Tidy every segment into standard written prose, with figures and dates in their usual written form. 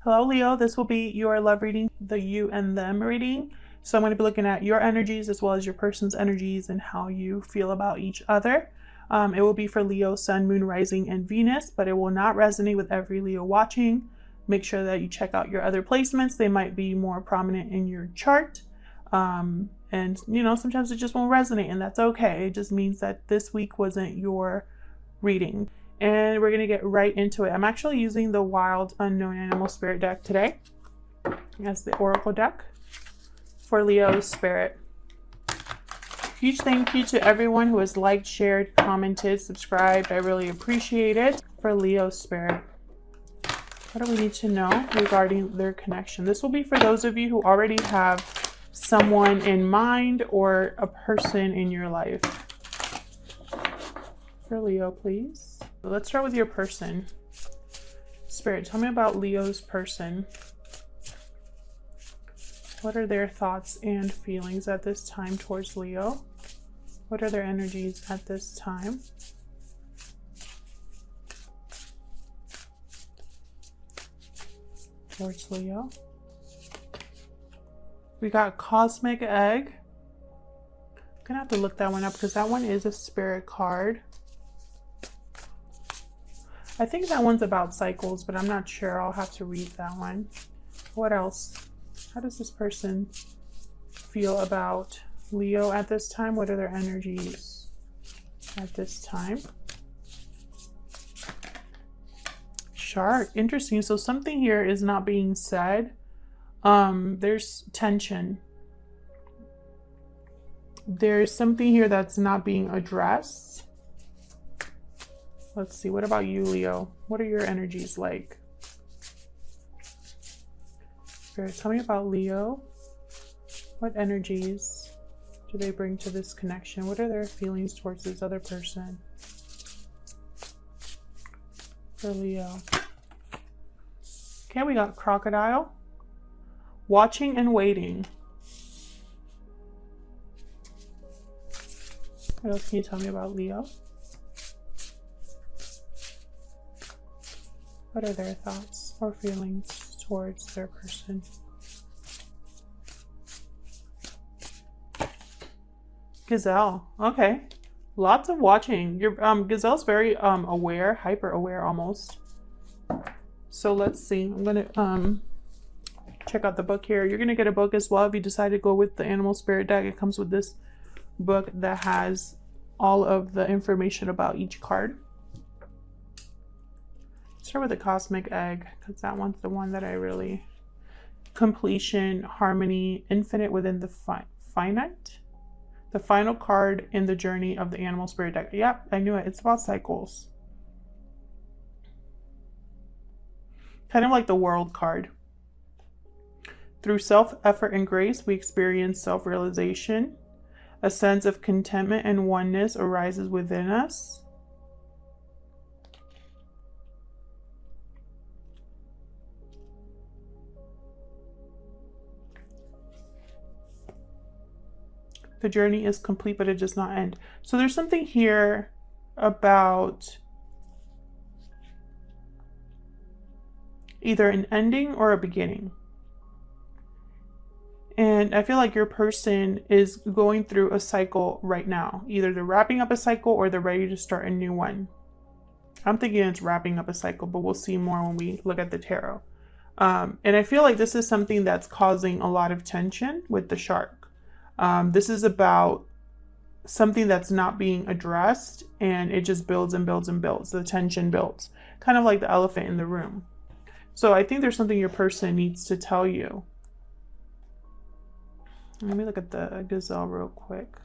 Hello, Leo. This will be your love reading, the you and them reading. So I'm going to be looking at your energies as well as your person's energies and how you feel about each other. It will be for Leo, Sun, Moon, Rising, and Venus, but it will not resonate with every Leo watching. Make sure that you check out your other placements. They might be more prominent in your chart. And, sometimes it just won't resonate, and that's okay. It just means that this week wasn't your reading. And we're going to get right into it. I'm actually using the Wild Unknown Animal Spirit deck today as the Oracle deck for Leo's Spirit. Huge thank you to everyone who has liked, shared, commented, subscribed. I really appreciate it. For Leo's Spirit, what do we need to know regarding their connection? This will be for those of you who already have someone in mind or a person in your life. For Leo, please. Let's start with your person. Spirit, tell me about Leo's person. What are their thoughts and feelings at this time towards Leo? What are their energies at this time? Towards Leo. We got Cosmic Egg. I'm gonna have to look that one up because that one is a spirit card. I think that one's about cycles, but I'm not sure. I'll have to read that one. What else? How does this person feel about Leo at this time? What are their energies at this time? Shark. Interesting. So something here is not being said. There's tension. There's something here that's not being addressed. Let's see. What about you, Leo? What are your energies like? Spirit, tell me about Leo. What energies do they bring to this connection? What are their feelings towards this other person? For Leo. Okay, we got Crocodile. Watching and waiting. What else can you tell me about Leo? What are their thoughts or feelings towards their person? Gazelle. Okay. Lots of watching. Your Gazelle's very aware, hyper aware almost. So let's see. I'm gonna check out the book here. You're gonna get a book as well if you decide to go with the Animal Spirit deck. It comes with this book that has all of the information about each card. Start with the Cosmic Egg because that one's the one that I really... Completion, harmony, infinite within the finite. The final card in the journey of the Animal Spirit deck. Yep, I knew it. It's about cycles. Kind of like the World card. Through self-effort and grace, we experience self-realization. A sense of contentment and oneness arises within us. The journey is complete, but it does not end. So there's something here about either an ending or a beginning. And I feel like your person is going through a cycle right now. Either they're wrapping up a cycle or they're ready to start a new one. I'm thinking it's wrapping up a cycle, but we'll see more when we look at the tarot. And I feel like this is something that's causing a lot of tension with the shark. This is about something that's not being addressed, and it just builds and builds and builds. The tension builds, kind of like the elephant in the room. So I think there's something your person needs to tell you. Let me look at the Gazelle real quick.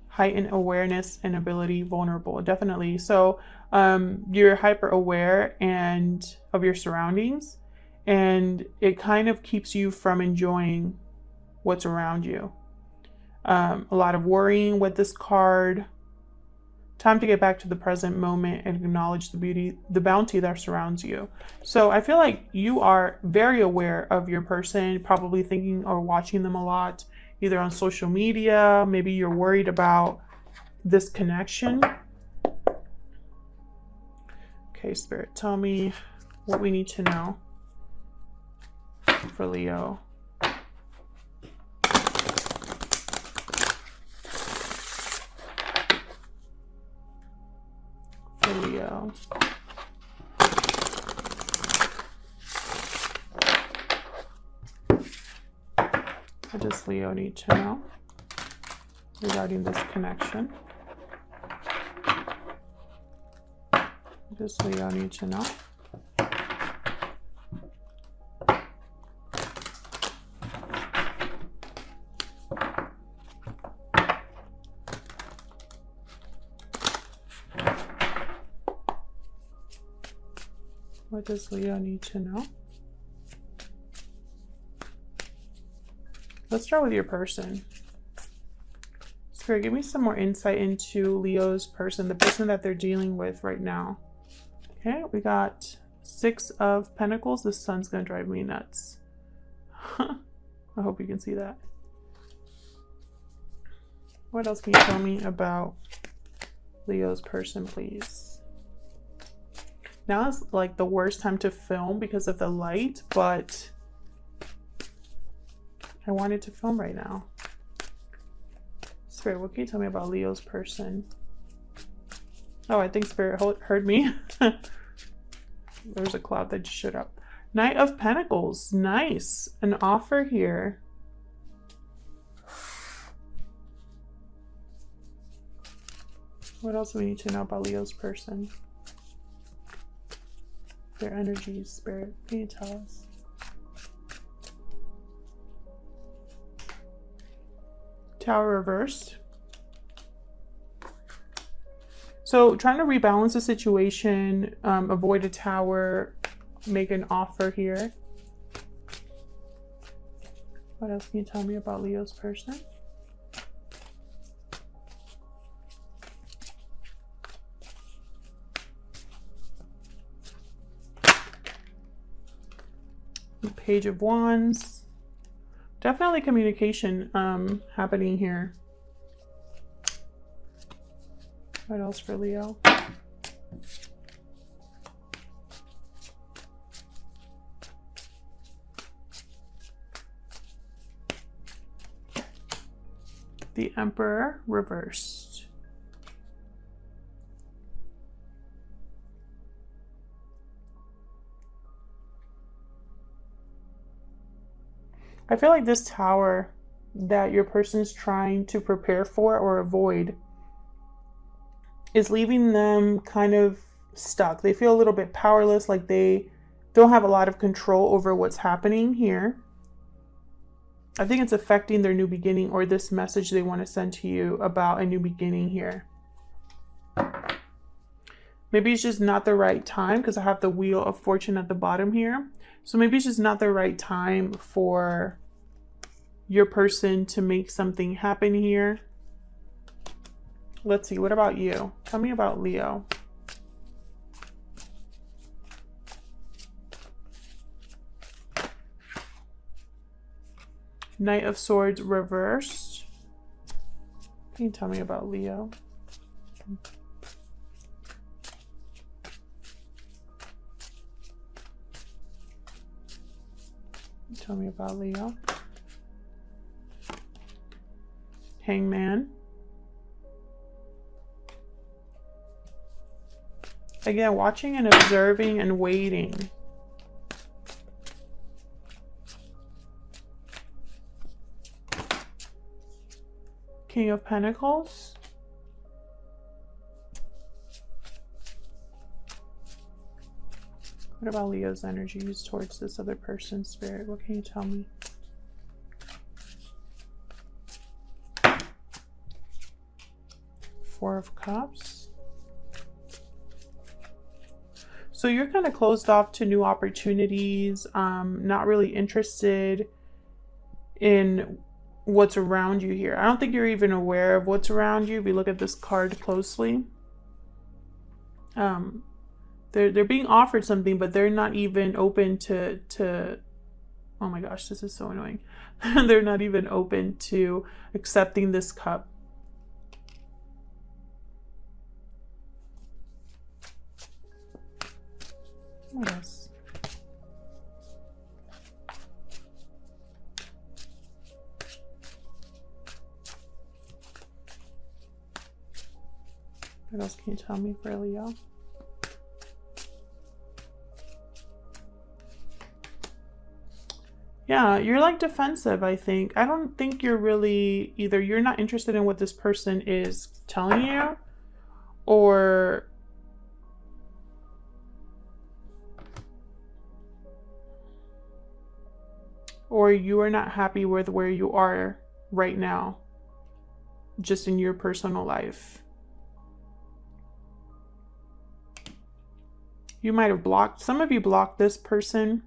Heightened awareness and ability, vulnerable, definitely. So you're hyper aware and of your surroundings, and it kind of keeps you from enjoying what's around you. A lot of worrying with this card. Time to get back to the present moment and acknowledge the beauty, the bounty that surrounds you. So I feel like you are very aware of your person, probably thinking or watching them a lot, either on social media. Maybe you're worried about this connection. Okay, Spirit, tell me what we need to know for Leo. For Leo. What does Leo need to know regarding this connection? What does Leo need to know? What does Leo need to know? Let's start with your person. Spirit, give me some more insight into Leo's person, the person that they're dealing with right now. Okay, we got 6 of Pentacles. This sun's gonna drive me nuts. I hope you can see that. What else can you tell me about Leo's person, please? Now is like the worst time to film because of the light, but I wanted to film right now. Spirit, what can you tell me about Leo's person? Oh, I think Spirit heard me. There's a cloud that just showed up. Knight of Pentacles. Nice. An offer here. What else do we need to know about Leo's person? Their energies, Spirit. Can you tell us? Tower reversed. So trying to rebalance the situation, avoid a tower, make an offer here. What else can you tell me about Leo's person? Page of Wands. Definitely communication happening here. What else for Leo? The Emperor reversed. I feel like this tower that your person's trying to prepare for or avoid is leaving them kind of stuck. They feel a little bit powerless, like they don't have a lot of control over what's happening here. I think it's affecting their new beginning or this message they want to send to you about a new beginning here. Maybe it's just not the right time because I have the Wheel of Fortune at the bottom here. So maybe it's just not the right time for your person to make something happen here. Let's see, what about you? Tell me about Leo. Knight of Swords reversed. Can you tell me about Leo? Tell me about Leo. Hangman. Again, watching and observing and waiting. King of Pentacles. What about Leo's energies towards this other person, Spirit? What can you tell me? Four of Cups. So you're kind of closed off to new opportunities, not really interested in what's around you here. I don't think you're even aware of what's around you if you look at this card closely. They're being offered something, but they're not even open to oh my gosh, this is so annoying. They're not even open to accepting this cup. What else? What else can you tell me for Leo? Yeah, you're like defensive, I think. I don't think you're really either you're not interested in what this person is telling you, or you are not happy with where you are right now, just in your personal life. You might have blocked, some of you blocked this person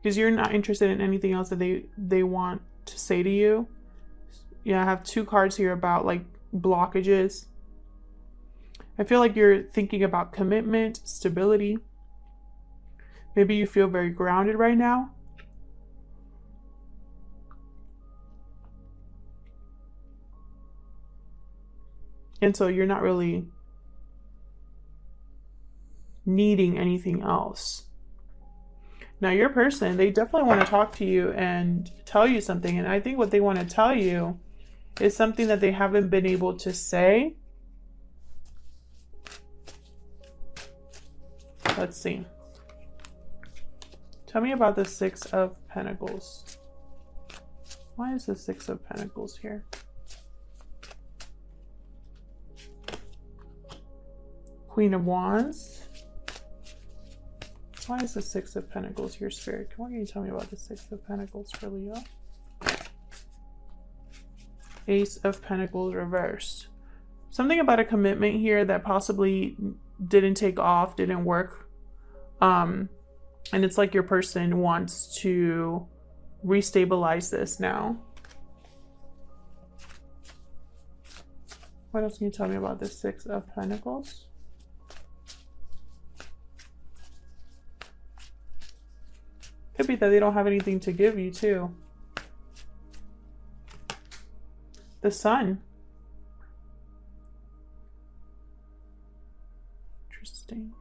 because you're not interested in anything else that they want to say to you. Yeah, I have 2 cards here about like blockages. I feel like you're thinking about commitment, stability. Maybe you feel very grounded right now. And so you're not really needing anything else. Now your person, they definitely want to talk to you and tell you something. And I think what they want to tell you is something that they haven't been able to say. Let's see. Tell me about the 6 of Pentacles. Why is the 6 of Pentacles here? Queen of Wands. Why is the 6 of Pentacles here, Spirit? What can you tell me about the 6 of Pentacles for Leo? Ace of Pentacles reversed. Something about a commitment here that possibly didn't take off, didn't work. And it's like your person wants to restabilize this now. What else can you tell me about the 6 of Pentacles? Could be that they don't have anything to give you too. The Sun. Interesting.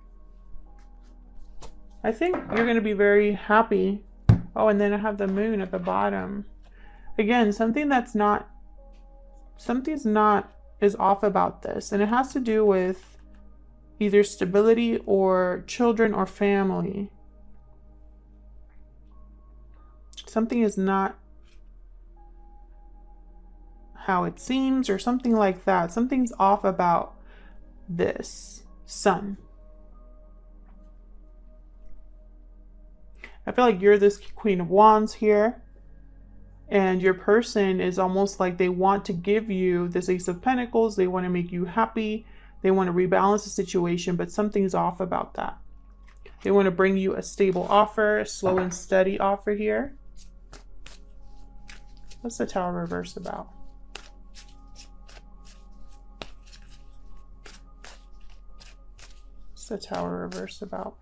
I think you're going to be very happy. Oh, and then I have the Moon at the bottom. Again, something's not is off about this. And it has to do with either stability or children or family. Something is not how it seems or something like that. Something's off about this Sun. I feel like you're this Queen of Wands here. And your person is almost like they want to give you this Ace of Pentacles. They want to make you happy. They want to rebalance the situation, but something's off about that. They want to bring you a stable offer, a slow and steady offer here. What's the Tower reverse about? What's the Tower reverse about?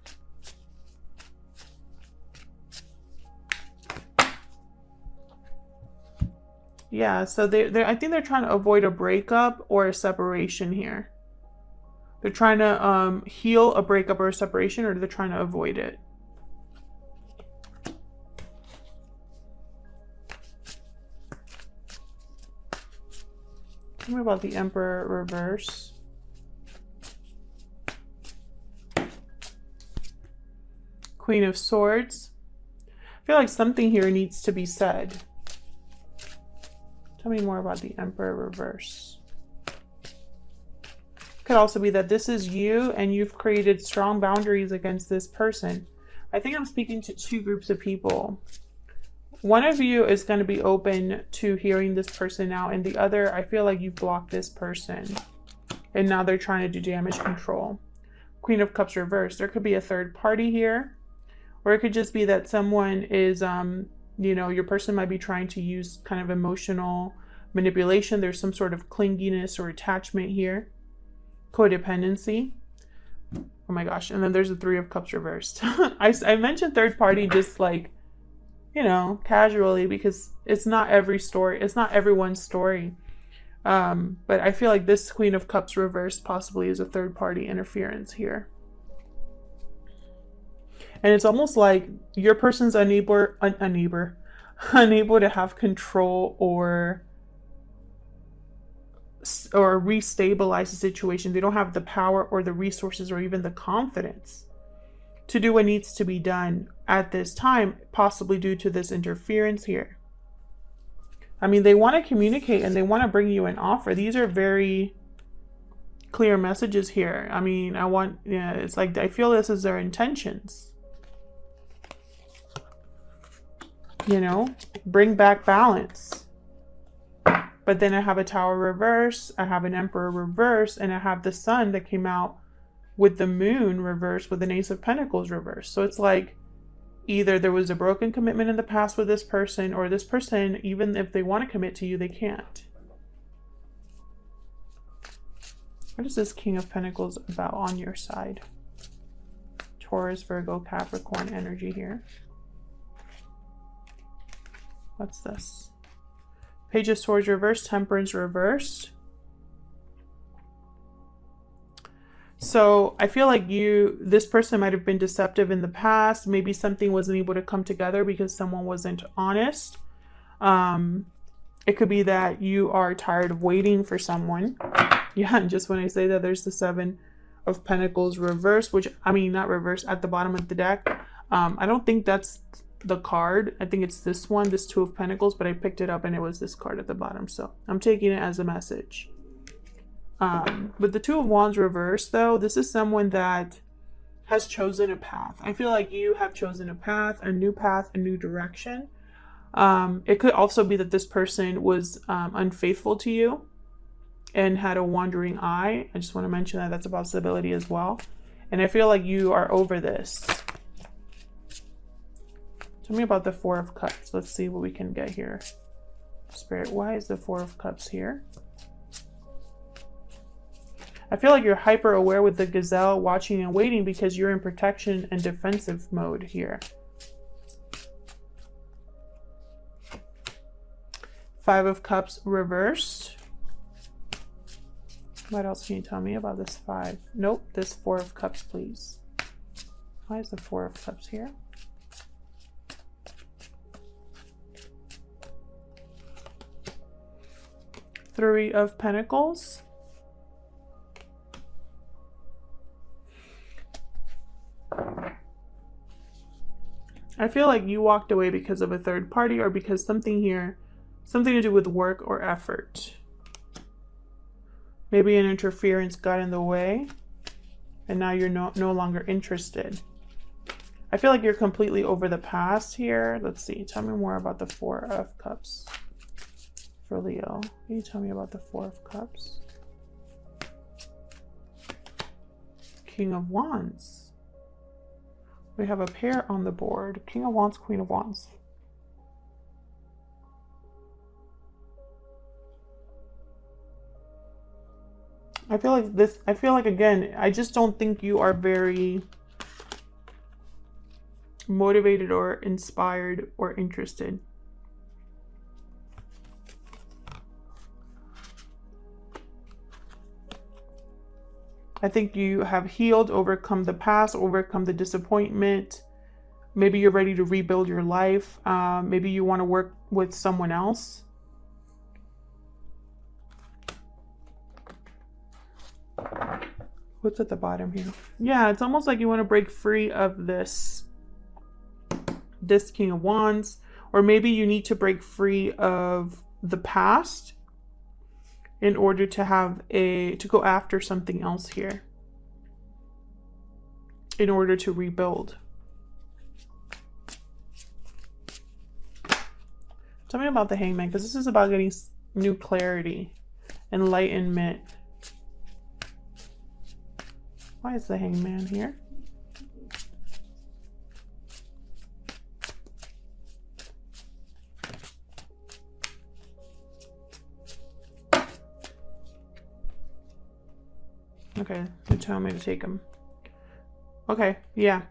Yeah, so I think they're trying to avoid a breakup or a separation here. They're trying to heal a breakup or a separation, or they're trying to avoid it. Tell me about the Emperor reverse. Queen of Swords. I feel like something here needs to be said. Tell me more about the Emperor reverse. Could also be that this is you and you've created strong boundaries against this person. I think I'm speaking to 2 groups of people. One of you is going to be open to hearing this person out, and the other, I feel like you've blocked this person and now they're trying to do damage control. Queen of Cups reversed. There could be a third party here, or it could just be that someone is you know, your person might be trying to use kind of emotional manipulation. There's some sort of clinginess or attachment here. Codependency. Oh my gosh. And then there's the 3 of Cups reversed. I mentioned third party just like, you know, casually, because it's not every story. It's not everyone's story. But I feel like this Queen of Cups reversed possibly is a third party interference here. And it's almost like your person's unable to have control or or restabilize the situation. They don't have the power or the resources or even the confidence to do what needs to be done at this time, possibly due to this interference here. I mean, they want to communicate and they want to bring you an offer. These are very clear messages here. I mean, it's like, I feel this is their intentions. You know, bring back balance. But then I have a Tower reverse, I have an Emperor reverse, and I have the Sun that came out with the Moon reverse with an Ace of Pentacles reverse. So it's like either there was a broken commitment in the past with this person, or this person, even if they want to commit to you, they can't. What is this King of Pentacles about on your side? Taurus, Virgo, Capricorn energy here. What's this? Page of Swords reversed, Temperance reversed. So I feel like this person might have been deceptive in the past. Maybe something wasn't able to come together because someone wasn't honest. It could be that you are tired of waiting for someone. Yeah, and just when I say that, there's the Seven of Pentacles reversed, which, I mean, not reversed, at the bottom of the deck. I don't think that's the card. I think it's this one, this Two of Pentacles, but I picked it up and it was this card at the bottom, so I'm taking it as a message. With the Two of Wands reversed, though, this is someone that has chosen a path. I feel like you have chosen a path, a new direction. It could also be that this person was unfaithful to you and had a wandering eye. I just want to mention that that's a possibility as well. And I feel like you are over this. Tell me about the Four of Cups. Let's see what we can get here. Spirit, why is the Four of Cups here? I feel like you're hyper aware with the Gazelle, watching and waiting, because you're in protection and defensive mode here. Five of Cups reversed. What else can you tell me about this five? Nope, this Four of Cups, please. Why is the Four of Cups here? Three of Pentacles. I feel like you walked away because of a third party, or because something here, something to do with work or effort. Maybe an interference got in the way and now you're no longer interested. I feel like you're completely over the past here. Let's see. Tell me more about the Four of Cups. For Leo, can you tell me about the Four of Cups? King of Wands. We have a pair on the board. King of Wands, Queen of Wands. I feel like again, I just don't think you are very motivated or inspired or interested. I think you have healed, overcome the past, overcome the disappointment. Maybe you're ready to rebuild your life. Maybe you want to work with someone else. What's at the bottom here? Yeah, it's almost like you want to break free of this King of Wands. Or maybe you need to break free of the past in order to go after something else here, in order to rebuild. Tell me about the Hangman, because this is about getting new clarity, enlightenment. Why is the Hangman here? Okay, you tell me to take him. Okay, yeah.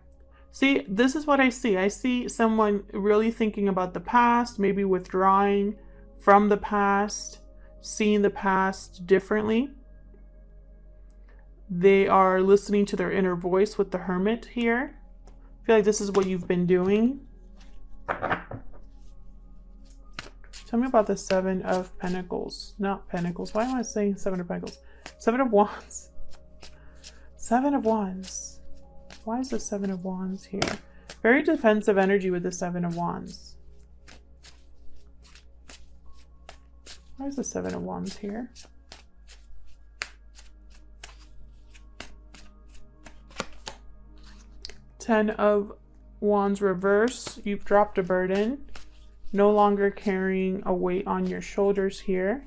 See, this is what I see. I see someone really thinking about the past, maybe withdrawing from the past, seeing the past differently. They are listening to their inner voice with the Hermit here. I feel like this is what you've been doing. Tell me about the Seven of Pentacles. Not Pentacles. Why am I saying Seven of Pentacles? Seven of Wands. Seven of Wands. Why is the Seven of Wands here? Very defensive energy with the Seven of Wands. Why is the Seven of Wands here? Ten of Wands reverse. You've dropped a burden. No longer carrying a weight on your shoulders here.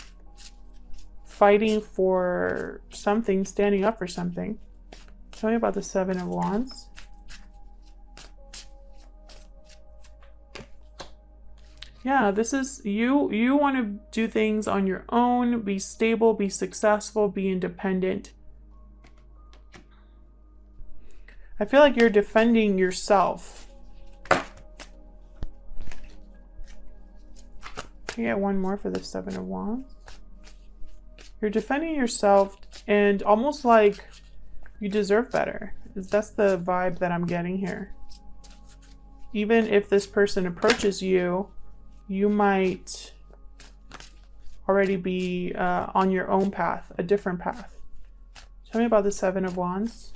Fighting for something, standing up for something. Tell me about the Seven of Wands. Yeah, this is you. You want to do things on your own, be stable, be successful, be independent. I feel like you're defending yourself. Can you get one more for the Seven of Wands? You're defending yourself and almost like you deserve better. That's the vibe that I'm getting here. Even if this person approaches you, you might already be on your own path, a different path. Tell me about the Seven of Wands.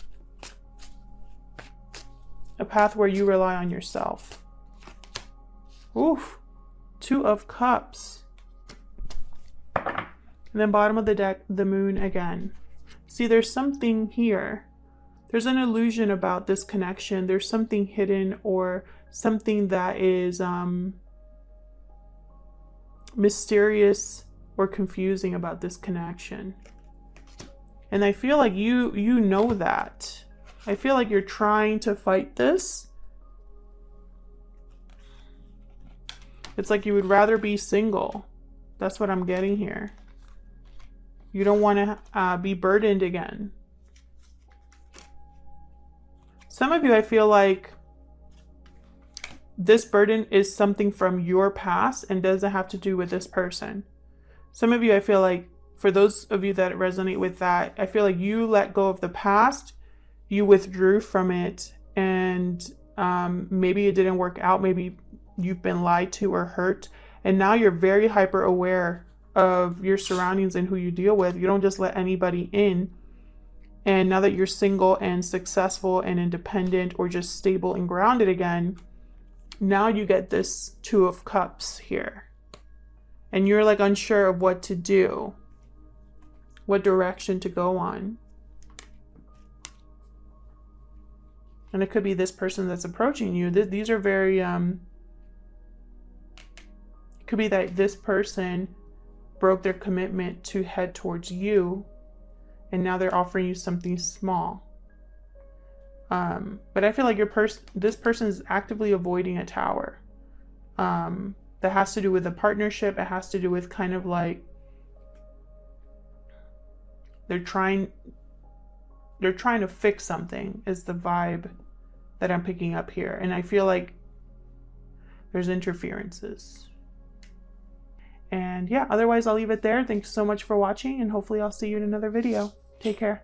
A path where you rely on yourself. Oof. Two of Cups. And then bottom of the deck, the Moon again. See, there's something here. There's an illusion about this connection. There's something hidden or something that is mysterious or confusing about this connection. And I feel like you know that. I feel like you're trying to fight this. It's like you would rather be single. That's what I'm getting here. You don't want to be burdened again. Some of you, I feel like this burden is something from your past and doesn't have to do with this person. Some of you, I feel like, for those of you that resonate with that, I feel like you let go of the past, you withdrew from it, and maybe it didn't work out. Maybe you've been lied to or hurt, and now you're very hyper aware of your surroundings and who you deal with. You don't just let anybody in. And now that you're single and successful and independent or just stable and grounded again, now you get this Two of Cups here. And you're like unsure of what to do, what direction to go on. And it could be this person that's approaching you. These are very, it could be that this person broke their commitment to head towards you, and now they're offering you something small. But I feel like this person is actively avoiding a tower. That has to do with a partnership. It has to do with kind of like they're trying to fix something is the vibe that I'm picking up here. And I feel like there's interferences. And yeah, otherwise I'll leave it there. Thanks so much for watching, and hopefully I'll see you in another video. Take care.